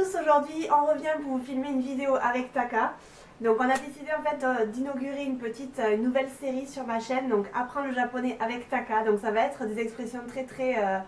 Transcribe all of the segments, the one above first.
tous, aujourd'hui on revient pour vous filmer une vidéo avec Taka. Donc on a décidé en fait d'inaugurer une nouvelle série sur ma chaîne, donc apprendre le japonais avec Taka. Donc ça va être des expressions très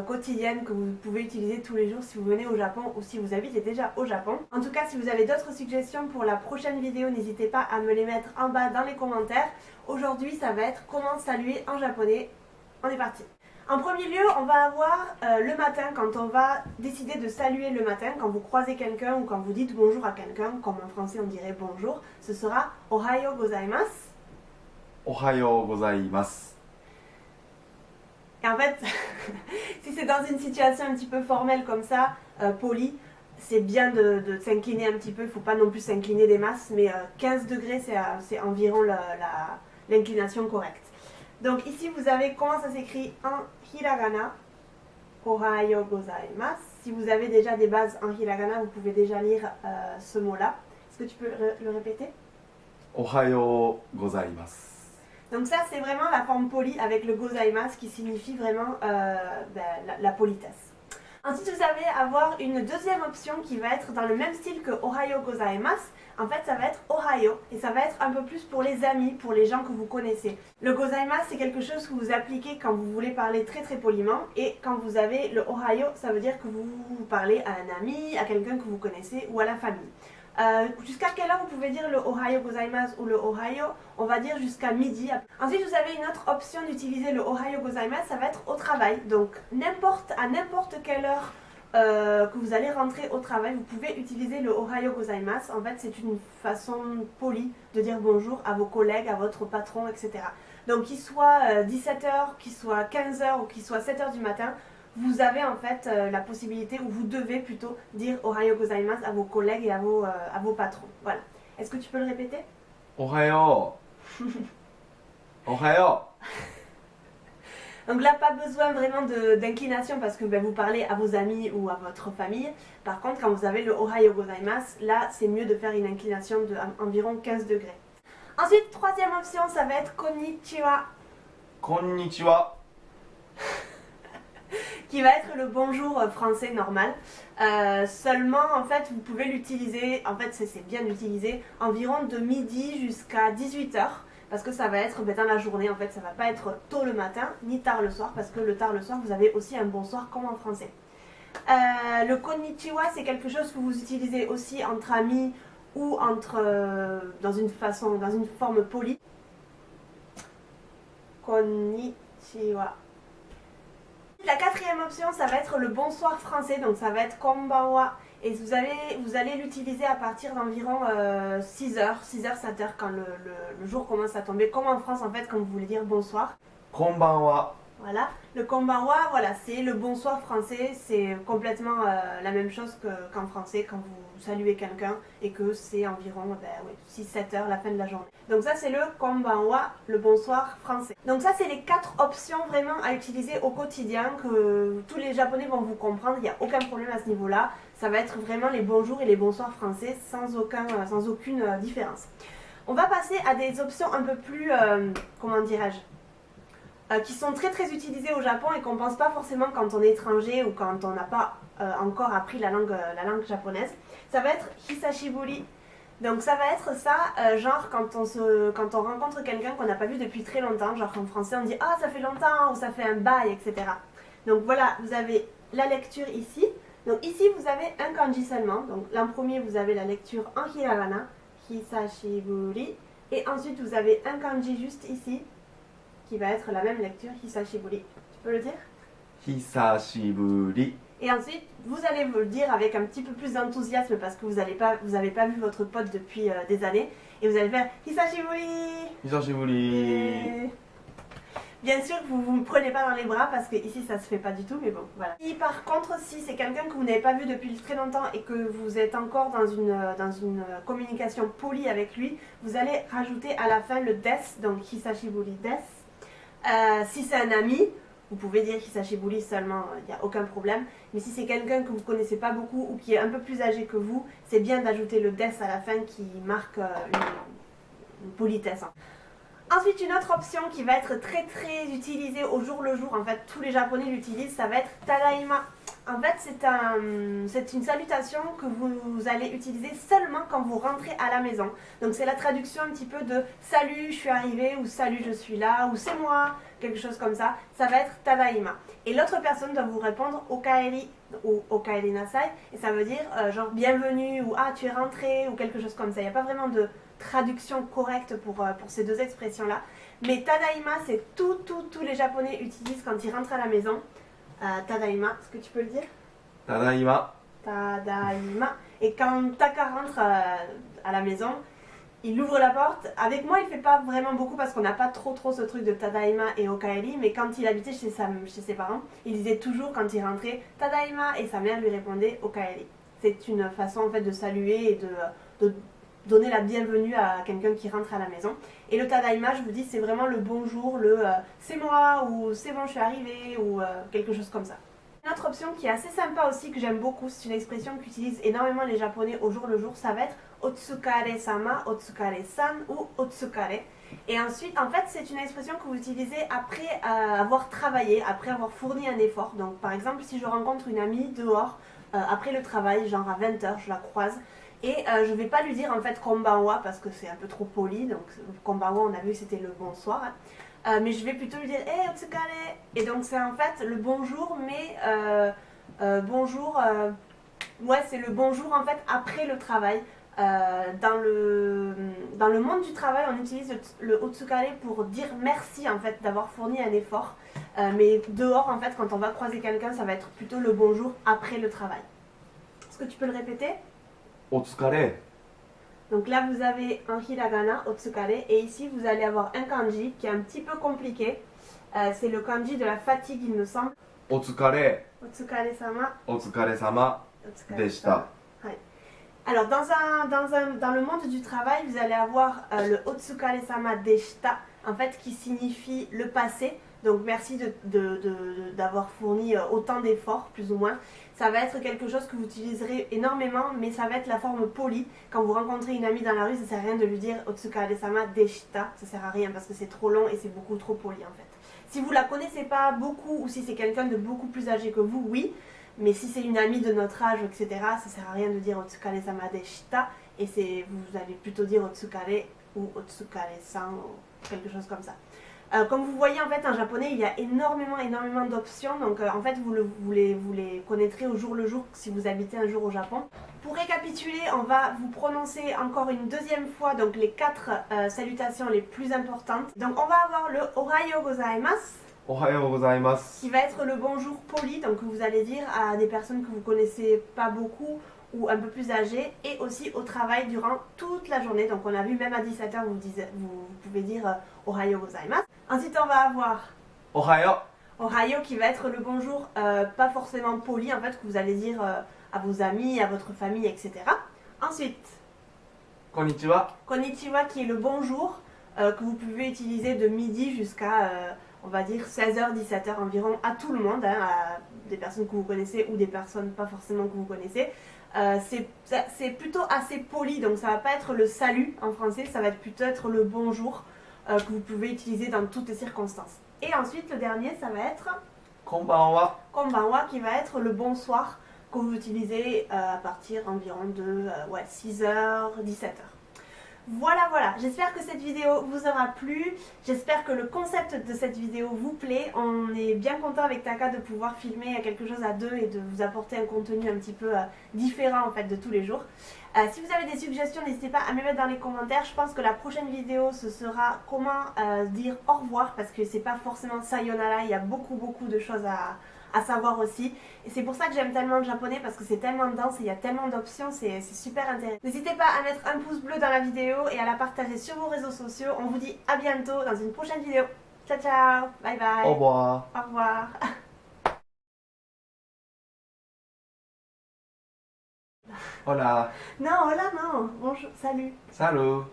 quotidiennes que vous pouvez utiliser tous les jours si vous venez au Japon ou si vous habitez déjà au Japon. En tout cas, si vous avez d'autres suggestions pour la prochaine vidéo, n'hésitez pas à me les mettre en bas dans les commentaires. Aujourd'hui ça va être comment saluer en japonais. On est parti. En premier lieu, on va avoir le matin, quand on va décider de saluer le matin, quand vous croisez quelqu'un ou quand vous dites bonjour à quelqu'un, comme en français on dirait bonjour, ce sera Ohayo gozaimasu. Ohayo gozaimasu. Et en fait, si c'est dans une situation un petit peu formelle comme ça, polie, c'est bien de s'incliner un petit peu, il ne faut pas non plus s'incliner des masses, mais 15 degrés c'est environ l'inclination correcte. Donc ici vous avez comment ça s'écrit en hiragana, Ohayo gozaimasu. Si vous avez déjà des bases en hiragana, vous pouvez déjà lire ce mot-là. Est-ce que tu peux le répéter? Ohayo gozaimasu. Donc ça c'est vraiment la forme polie avec le gozaimasu qui signifie vraiment la politesse. Ensuite vous allez avoir une deuxième option qui va être dans le même style que Ohayo gozaimasu. En fait ça va être Ohayo et ça va être un peu plus pour les amis, pour les gens que vous connaissez. Le gozaimasu c'est quelque chose que vous appliquez quand vous voulez parler très poliment, et quand vous avez le Ohayo ça veut dire que vous parlez à un ami, à quelqu'un que vous connaissez ou à la famille. Jusqu'à quelle heure vous pouvez dire le Ohayo gozaimasu ou le Ohayo? On va dire jusqu'à midi. Ensuite vous avez une autre option d'utiliser le Ohayo gozaimasu, ça va être au travail. Donc à n'importe quelle heure que vous allez rentrer au travail, vous pouvez utiliser le Ohayo gozaimasu. En fait c'est une façon polie de dire bonjour à vos collègues, à votre patron, etc. Donc qu'il soit 17h, qu'il soit 15h ou qu'il soit 7h du matin, vous avez en fait la possibilité, ou vous devez plutôt dire Ohayo gozaimasu à vos collègues et à vos patrons. Voilà. Est-ce que tu peux le répéter? Ohayo. Ohayo. Donc là, pas besoin vraiment d'inclination parce que vous parlez à vos amis ou à votre famille. Par contre, quand vous avez le Ohayo gozaimasu, là c'est mieux de faire une inclination d'environ 15 degrés. Ensuite, troisième option, ça va être konnichiwa. Konnichiwa. Qui va être le bonjour français normal. Seulement en fait vous pouvez l'utiliser, en fait c'est bien d'utiliser environ de midi jusqu'à 18h, parce que ça va être dans la journée, en fait ça va pas être tôt le matin ni tard le soir, parce que le tard le soir vous avez aussi un bonsoir comme en français. Le konnichiwa c'est quelque chose que vous utilisez aussi entre amis ou dans une forme polie. Konnichiwa. La quatrième option, ça va être le bonsoir français, donc ça va être konbanwa. Et vous allez l'utiliser à partir d'environ 6h, 7h, quand le jour commence à tomber, comme en France en fait, quand vous voulez dire bonsoir. Konbanwa. Voilà, le konbanwa, voilà, c'est le bonsoir français, c'est complètement la même chose qu'en français quand vous saluez quelqu'un et que c'est environ 6-7 heures la fin de la journée. Donc ça c'est le konbanwa, le bonsoir français. Donc ça c'est les 4 options vraiment à utiliser au quotidien, que tous les japonais vont vous comprendre, il n'y a aucun problème à ce niveau-là. Ça va être vraiment les bonjours et les bonsoirs français sans aucune différence. On va passer à des options un peu plus, comment dirais-je, qui sont très utilisées au Japon et qu'on ne pense pas forcément quand on est étranger ou quand on n'a pas encore appris la langue japonaise. Ça va être hisashiburi. Donc ça va être ça, genre quand on rencontre quelqu'un qu'on n'a pas vu depuis très longtemps, genre en français on dit ah ça fait longtemps ou ça fait un bail, etc. Donc voilà, vous avez la lecture ici. Donc ici vous avez un kanji seulement. Donc l'en premier vous avez la lecture en hiragana, hisashiburi, et ensuite vous avez un kanji juste ici qui va être la même lecture, hisashiburi. Tu peux le dire? Hisashiburi. Et ensuite, vous allez vous le dire avec un petit peu plus d'enthousiasme parce que vous n'avez pas vu votre pote depuis des années. Et vous allez faire hisashiburi. Hisashiburi. Bien sûr, vous ne me prenez pas dans les bras parce que ici ça se fait pas du tout, mais bon, voilà. Si par contre, si c'est quelqu'un que vous n'avez pas vu depuis très longtemps et que vous êtes encore dans une communication polie avec lui, vous allez rajouter à la fin le des, donc hisashiburi des. Si c'est un ami, vous pouvez dire hisashiburi seulement, il n'y a aucun problème. Mais si c'est quelqu'un que vous ne connaissez pas beaucoup ou qui est un peu plus âgé que vous, c'est bien d'ajouter le des à la fin qui marque une politesse. Ensuite, une autre option qui va être très utilisée au jour le jour, en fait tous les japonais l'utilisent, ça va être tadaima. En fait, c'est une salutation que vous allez utiliser seulement quand vous rentrez à la maison. Donc c'est la traduction un petit peu de salut, je suis arrivé, ou salut, je suis là, ou c'est moi, quelque chose comme ça. Ça va être tadaima. Et l'autre personne doit vous répondre okaeri ou okaeri nasai. Et ça veut dire genre bienvenue, ou ah, tu es rentré, ou quelque chose comme ça. Il n'y a pas vraiment de traduction correcte pour ces deux expressions-là. Mais tadaima, c'est tous les Japonais utilisent quand ils rentrent à la maison. Tadaima, est-ce que tu peux le dire? ただいま Tadaima. Et quand Taka rentre à la maison, il ouvre la porte. Avec moi, il fait pas vraiment beaucoup parce qu'on n'a pas trop ce truc de Tadaima et Okaeri. Mais quand il habitait chez ses parents, il disait toujours quand il rentrait Tadaima et sa mère lui répondait Okaeri. C'est une façon en fait de saluer et de donner la bienvenue à quelqu'un qui rentre à la maison. Et le tadaima, je vous dis, c'est vraiment le bonjour, le c'est moi, ou c'est bon, je suis arrivé, ou quelque chose comme ça. Une autre option qui est assez sympa aussi, que j'aime beaucoup, c'est une expression qu'utilisent énormément les Japonais au jour le jour, ça va être Otsukare-sama, Otsukare-san ou Otsukare. Et ensuite, en fait, c'est une expression que vous utilisez après avoir travaillé, après avoir fourni un effort. Donc, par exemple, si je rencontre une amie dehors, après le travail, genre à 20h, je la croise, et je vais pas lui dire en fait konbanwa parce que c'est un peu trop poli, donc konbanwa on a vu que c'était le bonsoir, hein. Mais je vais plutôt lui dire hey otsukare, et donc c'est en fait le bonjour, mais bonjour, ouais c'est le bonjour en fait après le travail. Dans le monde du travail, on utilise le otsukare pour dire merci en fait d'avoir fourni un effort, mais dehors en fait quand on va croiser quelqu'un, ça va être plutôt le bonjour après le travail. Est-ce que tu peux le répéter? お疲れ Donc là, vous avez un hiragana, otsukare, et ici, vous allez avoir un kanji qui est un petit peu compliqué. C'est le kanji de la fatigue, il me semble. お疲れ Otsukare-sama. お疲れ様でした Ouais. Alors, dans le monde du travail, vous allez avoir le otsukare-sama deshita, en fait, qui signifie le passé. Donc, merci d'avoir fourni autant d'efforts, plus ou moins. Ça va être quelque chose que vous utiliserez énormément, mais ça va être la forme polie. Quand vous rencontrez une amie dans la rue, ça sert à rien de lui dire Otsukare-sama deshita. Ça sert à rien parce que c'est trop long et c'est beaucoup trop poli en fait. Si vous la connaissez pas beaucoup ou si c'est quelqu'un de beaucoup plus âgé que vous, oui. Mais si c'est une amie de notre âge, etc., ça sert à rien de dire Otsukare-sama deshita. Et vous allez plutôt dire Otsukare ou Otsukare-san ou quelque chose comme ça. Comme vous voyez en fait en japonais il y a énormément d'options, donc en fait vous les connaîtrez au jour le jour si vous habitez un jour au Japon. Pour récapituler, on va vous prononcer encore une deuxième fois donc les 4 salutations les plus importantes. Donc on va avoir le Ohayo gozaimasu, おはようございます qui va être le bonjour poli, donc que vous allez dire à des personnes que vous connaissez pas beaucoup ou un peu plus âgées, et aussi au travail durant toute la journée. Donc on a vu même à 17h vous pouvez dire Ohayo gozaimasu. Ensuite on va avoir おはよ Ohayo qui va être le bonjour pas forcément poli en fait, que vous allez dire à vos amis, à votre famille, etc. Ensuite うこんにちは Konnichiwa qui est le bonjour que vous pouvez utiliser de midi jusqu'à on va dire 16h, 17h environ à tout le monde, hein, à des personnes que vous connaissez ou des personnes pas forcément que vous connaissez. C'est plutôt assez poli, donc ça va pas être le salut en français, ça va être plutôt être le bonjour que vous pouvez utiliser dans toutes les circonstances. Et ensuite le dernier ça va être こんばんは konbanwa qui va être le bonsoir que vous utilisez à partir environ de 6h, 17h. Voilà, j'espère que cette vidéo vous aura plu, j'espère que le concept de cette vidéo vous plaît. On est bien content avec Taka de pouvoir filmer quelque chose à deux et de vous apporter un contenu un petit peu différent en fait de tous les jours. Si vous avez des suggestions, n'hésitez pas à me mettre dans les commentaires. Je pense que la prochaine vidéo ce sera comment dire au revoir, parce que c'est pas forcément sayonara, il y a beaucoup de choses à savoir aussi. Et c'est pour ça que j'aime tellement le japonais, parce que c'est tellement dense et il y a tellement d'options, c'est super intéressant. N'hésitez pas à mettre un pouce bleu dans la vidéo et à la partager sur vos réseaux sociaux. On vous dit à bientôt dans une prochaine vidéo. Ciao ciao, bye bye. おば Au revoir. Hola Non, hola non. Bonjour, salut. サル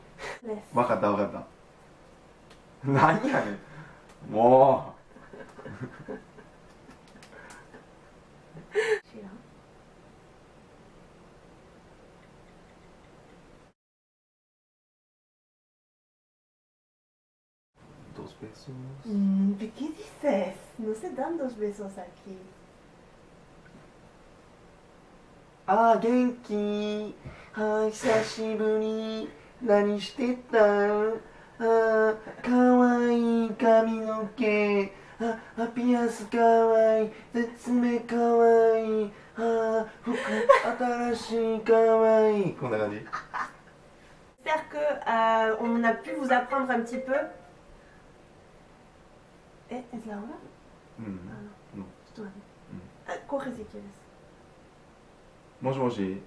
Laisse. わかったわかった何やねんもう Je suis là. Dos besos ¿Qué dices? No se dan 2 besos aquí. あー元気久しぶり何してたかわいい髪の毛ピアスかわいい爪かわいい服新しいかわいいこんな感じ J'espère que on a pu vous apprendre un petit peu. Es la hora? うん、ちょっと待って。うんあ、コーヒーです。もしもし